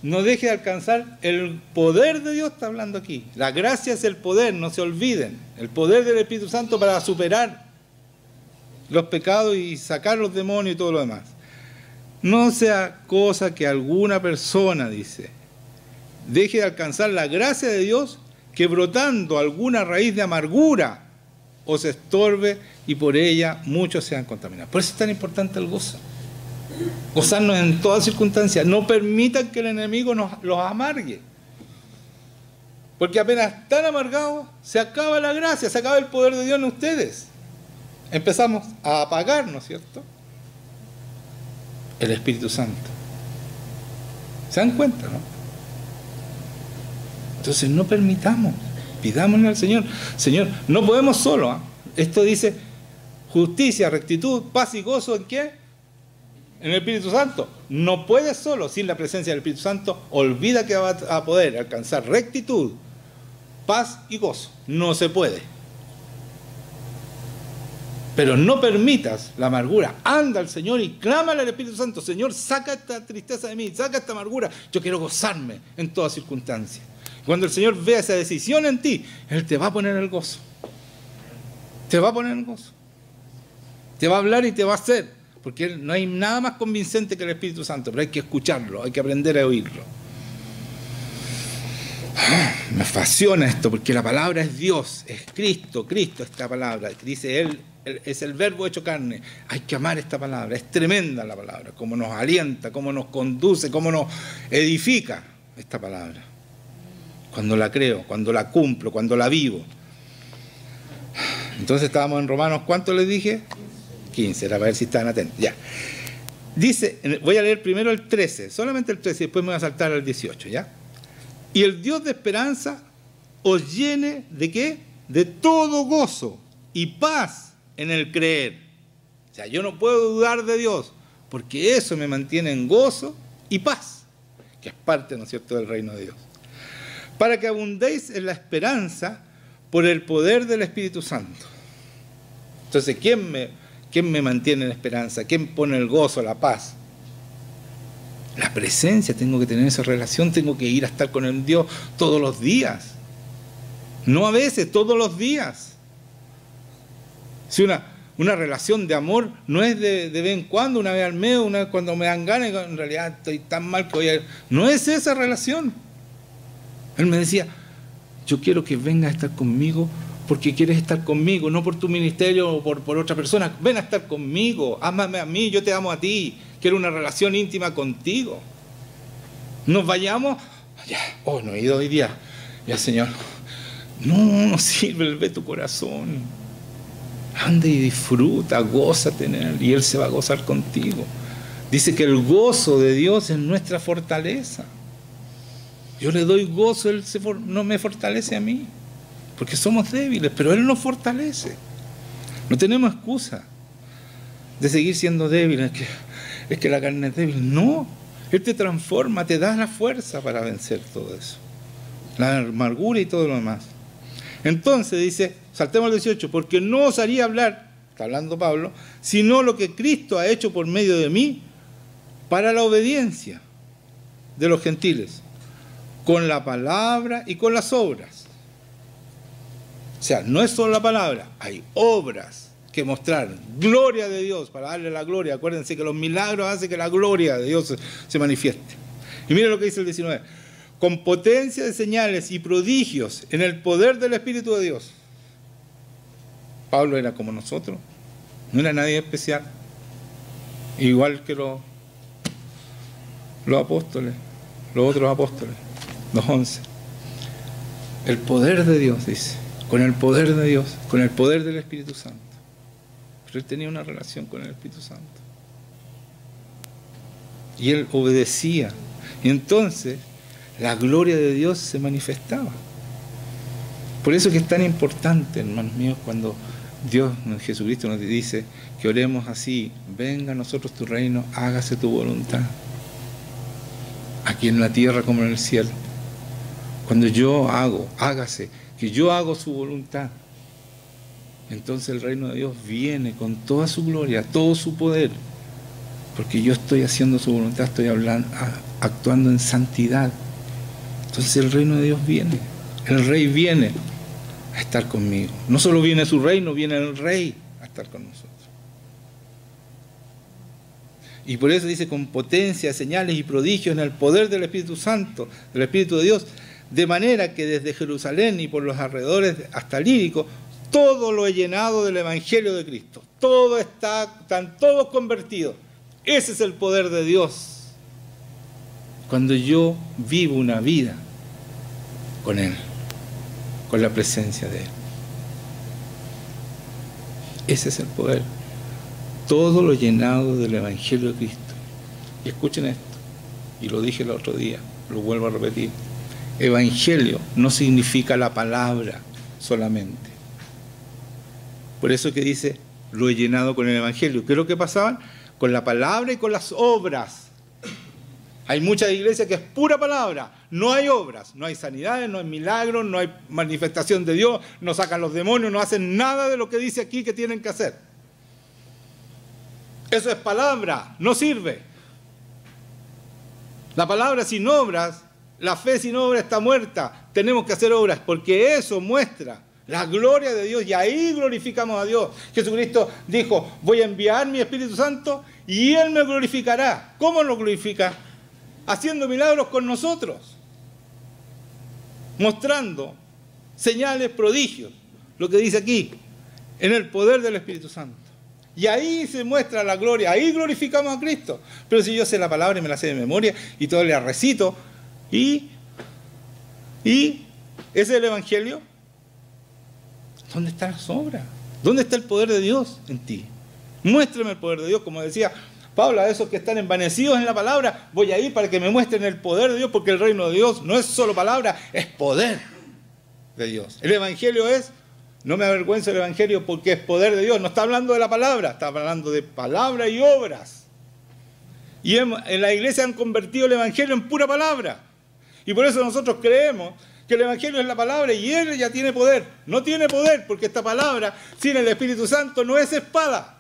no deje de alcanzar el poder de Dios, está hablando aquí. La gracia es el poder, no se olviden, el poder del Espíritu Santo para superar los pecados y sacar los demonios y todo lo demás. No sea cosa que alguna persona, dice, deje de alcanzar la gracia de Dios, que brotando alguna raíz de amargura os estorbe y por ella muchos sean contaminados. Por eso es tan importante el gozo. Gozarnos en todas circunstancias. No permitan que el enemigo los amargue. Porque apenas están amargados, se acaba la gracia, se acaba el poder de Dios en ustedes. Empezamos a apagar, ¿no es cierto?, el Espíritu Santo. ¿Se dan cuenta, no? Entonces no permitamos, pidámosle al Señor. Señor, no podemos solo, ¿eh? Esto dice justicia, rectitud, paz y gozo, ¿en qué? En el Espíritu Santo. No puedes solo, sin la presencia del Espíritu Santo, olvida que va a poder alcanzar rectitud, paz y gozo. No se puede. Pero no permitas la amargura. Anda al Señor y clámale al Espíritu Santo. Señor, saca esta tristeza de mí, saca esta amargura. Yo quiero gozarme en todas circunstancias. Cuando el Señor vea esa decisión en ti, Él te va a poner el gozo. Te va a poner el gozo. Te va a hablar y te va a hacer. Porque no hay nada más convincente que el Espíritu Santo, pero hay que escucharlo, hay que aprender a oírlo. Me fascina esto, porque la palabra es Dios, es Cristo, esta palabra. Dice Él, es el verbo hecho carne. Hay que amar esta palabra, es tremenda la palabra, cómo nos alienta, cómo nos conduce, cómo nos edifica esta palabra. Cuando la creo, cuando la cumplo, cuando la vivo. Entonces estábamos en Romanos, ¿cuánto les dije? 15, era para ver si estaban atentos. Ya. Dice, voy a leer primero el 13, solamente el 13, y después me voy a saltar al 18, ¿ya? Y el Dios de esperanza os llene ¿de qué? De todo gozo y paz en el creer. O sea, yo no puedo dudar de Dios, porque eso me mantiene en gozo y paz, que es parte, ¿no es cierto?, del reino de Dios. Para que abundéis en la esperanza por el poder del Espíritu Santo. Entonces, ¿quién me mantiene en esperanza? ¿Quién pone el gozo, la paz? La presencia, tengo que tener esa relación, tengo que ir a estar con el Dios todos los días. No a veces, todos los días. Si una relación de amor no es de vez en cuando, una vez al mes, una vez cuando me dan ganas, en realidad estoy tan mal que voy a... No es esa relación. Él me decía, yo quiero que vengas a estar conmigo porque quieres estar conmigo, no por tu ministerio o por otra persona. Ven a estar conmigo, ámame a mí, yo te amo a ti. Quiero una relación íntima contigo. Nos vayamos, ya, no he ido hoy día. Ya, Señor, No sirve, Él ve tu corazón. Anda y disfruta, gózate en Él y Él se va a gozar contigo. Dice que el gozo de Dios es nuestra fortaleza. Yo le doy gozo, Él no me fortalece a mí, porque somos débiles, pero Él nos fortalece. No tenemos excusa de seguir siendo débiles, es que la carne es débil. No, Él te transforma, te da la fuerza para vencer todo eso, la amargura y todo lo demás. Entonces dice, saltemos al 18, porque no osaría hablar, está hablando Pablo, sino lo que Cristo ha hecho por medio de mí para la obediencia de los gentiles, con la palabra y con las obras. O sea, no es solo la palabra, hay obras que mostrar, gloria de Dios, para darle la gloria. Acuérdense que los milagros hacen que la gloria de Dios se manifieste. Y miren lo que dice el 19, con potencia de señales y prodigios en el poder del Espíritu de Dios. Pablo era como nosotros, no era nadie especial, igual que los apóstoles, los otros apóstoles, los 11. El poder de Dios, dice, con el poder de Dios, con el poder del Espíritu Santo. Pero él tenía una relación con el Espíritu Santo. Y él obedecía. Y entonces la gloria de Dios se manifestaba. Por eso que es tan importante, hermanos míos, cuando Dios, Jesucristo, nos dice que oremos así: venga a nosotros tu reino, hágase tu voluntad, aquí en la tierra como en el cielo. Cuando yo hágase, que yo hago su voluntad, entonces el reino de Dios viene con toda su gloria, todo su poder, porque yo estoy haciendo su voluntad, estoy actuando en santidad. Entonces el reino de Dios viene, el rey viene a estar conmigo. No solo viene su reino, viene el rey a estar con nosotros. Y por eso dice, con potencia, señales y prodigios en el poder del Espíritu Santo, del Espíritu de Dios, de manera que desde Jerusalén y por los alrededores hasta Lírico, todo lo he llenado del Evangelio de Cristo. Están todos convertidos. Ese es el poder de Dios. Cuando yo vivo una vida con Él, con la presencia de Él. Ese es el poder. Todo lo llenado del Evangelio de Cristo. Y escuchen esto, y lo dije el otro día, lo vuelvo a repetir. Evangelio no significa la palabra solamente. Por eso que dice, lo he llenado con el Evangelio. ¿Qué es lo que pasaban? Con la palabra y con las obras. Hay muchas iglesias que es pura palabra, no hay obras, no hay sanidades, no hay milagros, no hay manifestación de Dios, no sacan los demonios, no hacen nada de lo que dice aquí que tienen que hacer. Eso es palabra, no sirve. La palabra sin obras, la fe sin obras está muerta. Tenemos que hacer obras porque eso muestra la gloria de Dios y ahí glorificamos a Dios. Jesucristo dijo, voy a enviar mi Espíritu Santo y Él me glorificará. ¿Cómo lo glorifica? Haciendo milagros con nosotros, mostrando señales, prodigios, lo que dice aquí, en el poder del Espíritu Santo. Y ahí se muestra la gloria, ahí glorificamos a Cristo. Pero si yo sé la palabra y me la sé de memoria y todo le recito, y ese es el Evangelio, ¿dónde están las obras? ¿Dónde está el poder de Dios en ti? Muéstrame el poder de Dios, como decía Pablo, a esos que están envanecidos en la palabra, voy a ir para que me muestren el poder de Dios, porque el reino de Dios no es solo palabra, es poder de Dios. El Evangelio es, no me avergüenzo del Evangelio porque es poder de Dios. No está hablando de la palabra, está hablando de palabra y obras. Y en la iglesia han convertido el Evangelio en pura palabra. Y por eso nosotros creemos que el Evangelio es la palabra y Él ya tiene poder. No tiene poder porque esta palabra, sin el Espíritu Santo, no es espada.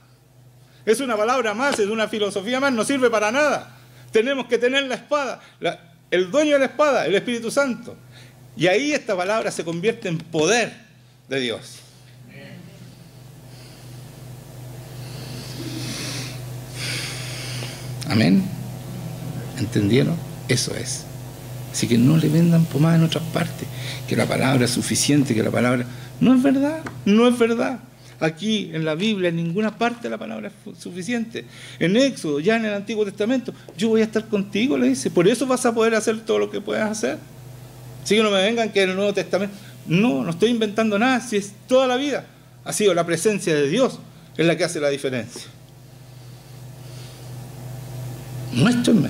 Es una palabra más, es una filosofía más, no sirve para nada. Tenemos que tener la espada, el dueño de la espada, el Espíritu Santo. Y ahí esta palabra se convierte en poder de Dios. Amén. ¿Entendieron? Eso es. Así que no le vendan pomada en otras partes, que la palabra es suficiente, que la palabra... No es verdad, no es verdad. Aquí en la Biblia, en ninguna parte la palabra es suficiente. En Éxodo, ya en el Antiguo Testamento, yo voy a estar contigo, le dice. Por eso vas a poder hacer todo lo que puedas hacer. Así que no me vengan que en el Nuevo Testamento, No estoy inventando nada, si es toda la vida. Ha sido la presencia de Dios es la que hace la diferencia. Muéstrenme.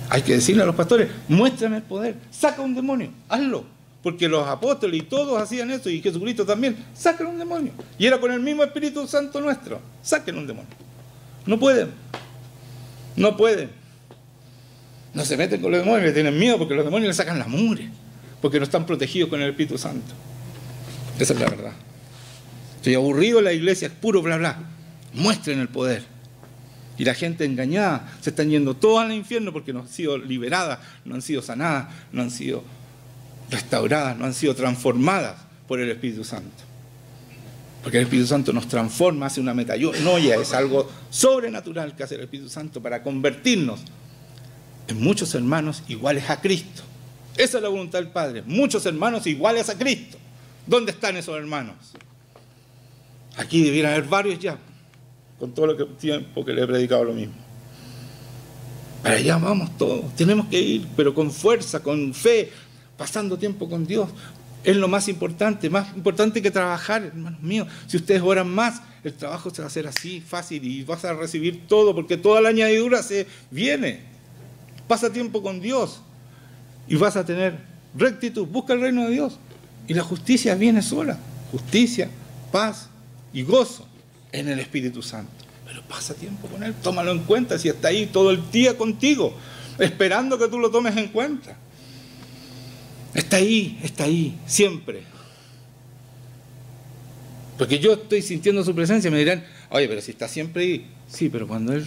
Hay que decirle a los pastores, muéstrame el poder, saca un demonio, hazlo. Porque los apóstoles y todos hacían eso, y Jesucristo también, sacan un demonio. Y era con el mismo Espíritu Santo nuestro, saquen un demonio. No pueden. No pueden. No se meten con los demonios, le tienen miedo porque los demonios le sacan la mugre, porque no están protegidos con el Espíritu Santo. Esa es la verdad. Estoy aburrido en la iglesia, es puro bla bla. Muestren el poder. Y la gente engañada se están yendo todas al infierno porque no han sido liberadas, no han sido sanadas, no han sido restauradas, no han sido transformadas por el Espíritu Santo. Porque el Espíritu Santo nos transforma, hace una metanoia, es algo sobrenatural que hace el Espíritu Santo para convertirnos en muchos hermanos iguales a Cristo. Esa es la voluntad del Padre, muchos hermanos iguales a Cristo. ¿Dónde están esos hermanos? Aquí debieran haber varios ya, con todo lo tiempo que le he predicado lo mismo. Para allá vamos todos, tenemos que ir, pero con fuerza, con fe, pasando tiempo con Dios. Es lo más importante que trabajar, hermanos míos. Si ustedes oran más, el trabajo se va a hacer así, fácil, y vas a recibir todo, porque toda la añadidura se viene. Pasa tiempo con Dios y vas a tener rectitud. Busca el reino de Dios y la justicia viene sola. Justicia, paz y gozo en el Espíritu Santo. Pero pasa tiempo con Él, tómalo en cuenta, si está ahí todo el día contigo, esperando que tú lo tomes en cuenta. Está ahí, siempre. Porque yo estoy sintiendo su presencia, me dirán, oye, pero si está siempre ahí. Sí, pero cuando Él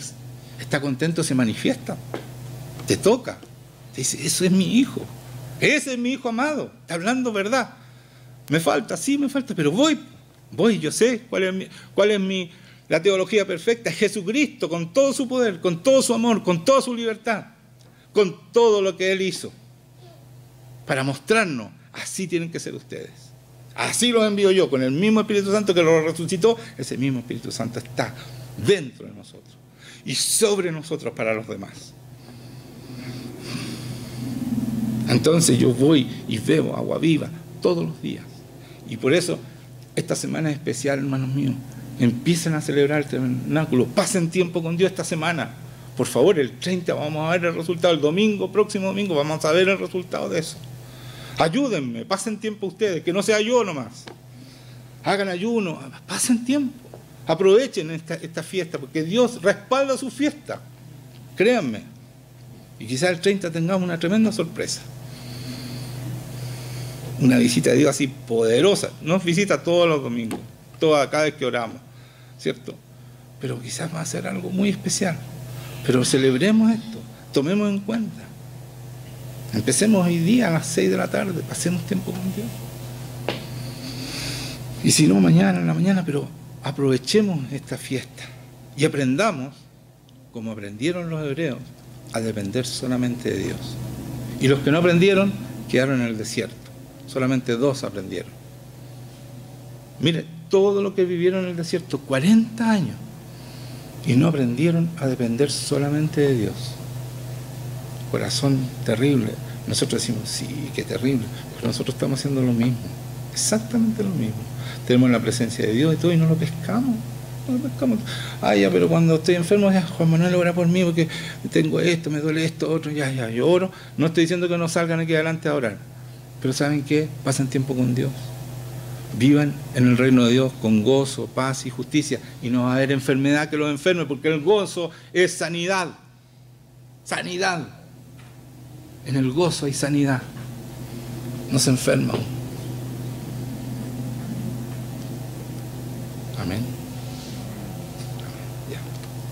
está contento se manifiesta, te toca, te dice, eso es mi hijo, ese es mi hijo amado, está hablando verdad. Me falta, sí me falta, pero voy, yo sé cuál es la teología perfecta, es Jesucristo con todo su poder, con todo su amor, con toda su libertad, con todo lo que Él hizo, para mostrarnos, así tienen que ser ustedes. Así los envío yo, con el mismo Espíritu Santo que lo resucitó, ese mismo Espíritu Santo está dentro de nosotros y sobre nosotros para los demás. Entonces yo voy y bebo agua viva todos los días. Y por eso esta semana es especial, hermanos míos. Empiecen a celebrar el tabernáculo, pasen tiempo con Dios esta semana. Por favor, el 30 vamos a ver el resultado, el próximo domingo vamos a ver el resultado de eso. Ayúdenme, pasen tiempo ustedes, que no sea yo nomás. Hagan ayuno, pasen tiempo. Aprovechen esta fiesta, porque Dios respalda su fiesta. Créanme. Y quizás el 30 tengamos una tremenda sorpresa. Una visita de Dios así poderosa. Nos visita todos los domingos, cada vez que oramos, ¿cierto? Pero quizás va a ser algo muy especial. Pero celebremos esto, tomemos en cuenta. Empecemos hoy día a las 6 de la tarde, pasemos tiempo con Dios. Y si no, mañana, en la mañana, pero aprovechemos esta fiesta y aprendamos, como aprendieron los hebreos, a depender solamente de Dios. Y los que no aprendieron, quedaron en el desierto. Solamente 2 aprendieron. Mire, todo lo que vivieron en el desierto, 40 años, y no aprendieron a depender solamente de Dios. Corazón terrible. Nosotros decimos, sí, qué terrible, pero nosotros estamos haciendo lo mismo, exactamente lo mismo. Tenemos la presencia de Dios y todo, y no lo pescamos. No lo pescamos. Ya, pero cuando estoy enfermo, ya, Juan Manuel ora por mí porque tengo esto, me duele esto, otro, ya, yo oro. No estoy diciendo que no salgan aquí adelante a orar, pero ¿saben qué? Pasen tiempo con Dios. Vivan en el reino de Dios con gozo, paz y justicia, y no va a haber enfermedad que los enferme, porque el gozo es sanidad. Sanidad. En el gozo hay sanidad. No se enferman. Amén. Ya.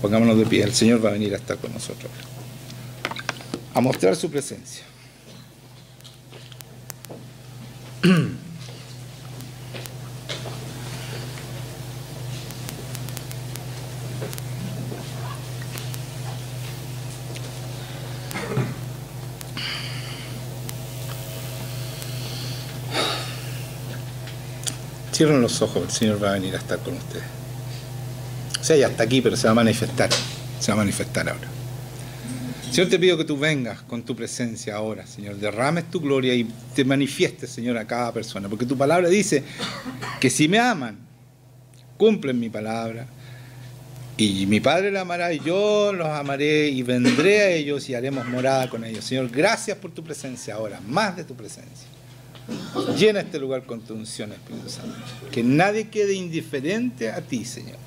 Pongámonos de pie. El Señor va a venir a estar con nosotros, a mostrar su presencia. Cierren los ojos, el Señor va a venir a estar con ustedes. O sea, ya está aquí, pero se va a manifestar. Se va a manifestar ahora. Señor, te pido que tú vengas con tu presencia ahora, Señor. Derrames tu gloria y te manifiestes, Señor, a cada persona. Porque tu palabra dice que si me aman, cumplen mi palabra. Y mi Padre la amará y yo los amaré y vendré a ellos y haremos morada con ellos. Señor, gracias por tu presencia ahora, más de tu presencia. Llena este lugar con tu unción, Espíritu Santo. Que nadie quede indiferente a ti, Señor.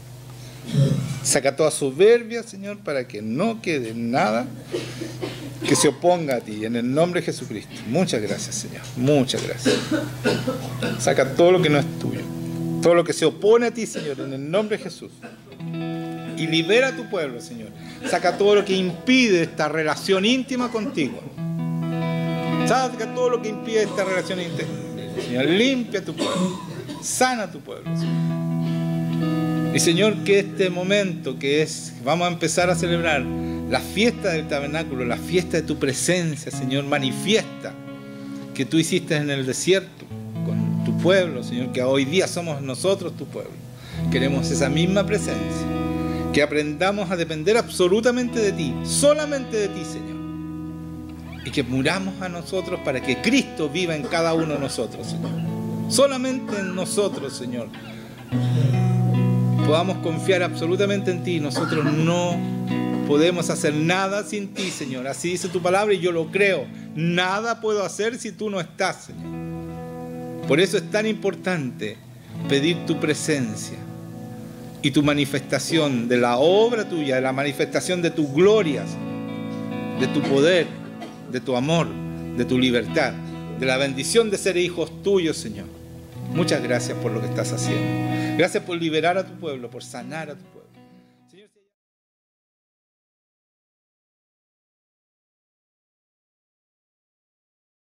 Saca toda soberbia, Señor, para que no quede nada que se oponga a ti, en el nombre de Jesucristo. Muchas gracias, Señor. Muchas gracias. Saca todo lo que no es tuyo, todo lo que se opone a ti, Señor, en el nombre de Jesús. Y libera a tu pueblo, Señor. Saca todo lo que impide esta relación íntima contigo. Saca todo lo que impide esta relación íntima. Señor, limpia a tu pueblo. Sana a tu pueblo, Señor. Y Señor, que este momento que es, vamos a empezar a celebrar la fiesta del tabernáculo, la fiesta de tu presencia, Señor, manifiesta que tú hiciste en el desierto con tu pueblo, Señor, que hoy día somos nosotros tu pueblo. Queremos esa misma presencia, que aprendamos a depender absolutamente de ti, solamente de ti, Señor. Y que muramos a nosotros para que Cristo viva en cada uno de nosotros, Señor. Solamente en nosotros, Señor, podamos confiar absolutamente en ti. Nosotros no podemos hacer nada sin ti, Señor. Así dice tu palabra y yo lo creo. Nada puedo hacer si tú no estás, Señor. Por eso es tan importante pedir tu presencia y tu manifestación de la obra tuya, de la manifestación de tu gloria, de tu poder, de tu amor, de tu libertad, de la bendición de ser hijos tuyos, Señor. Muchas gracias por lo que estás haciendo. Gracias por liberar a tu pueblo, por sanar a tu pueblo.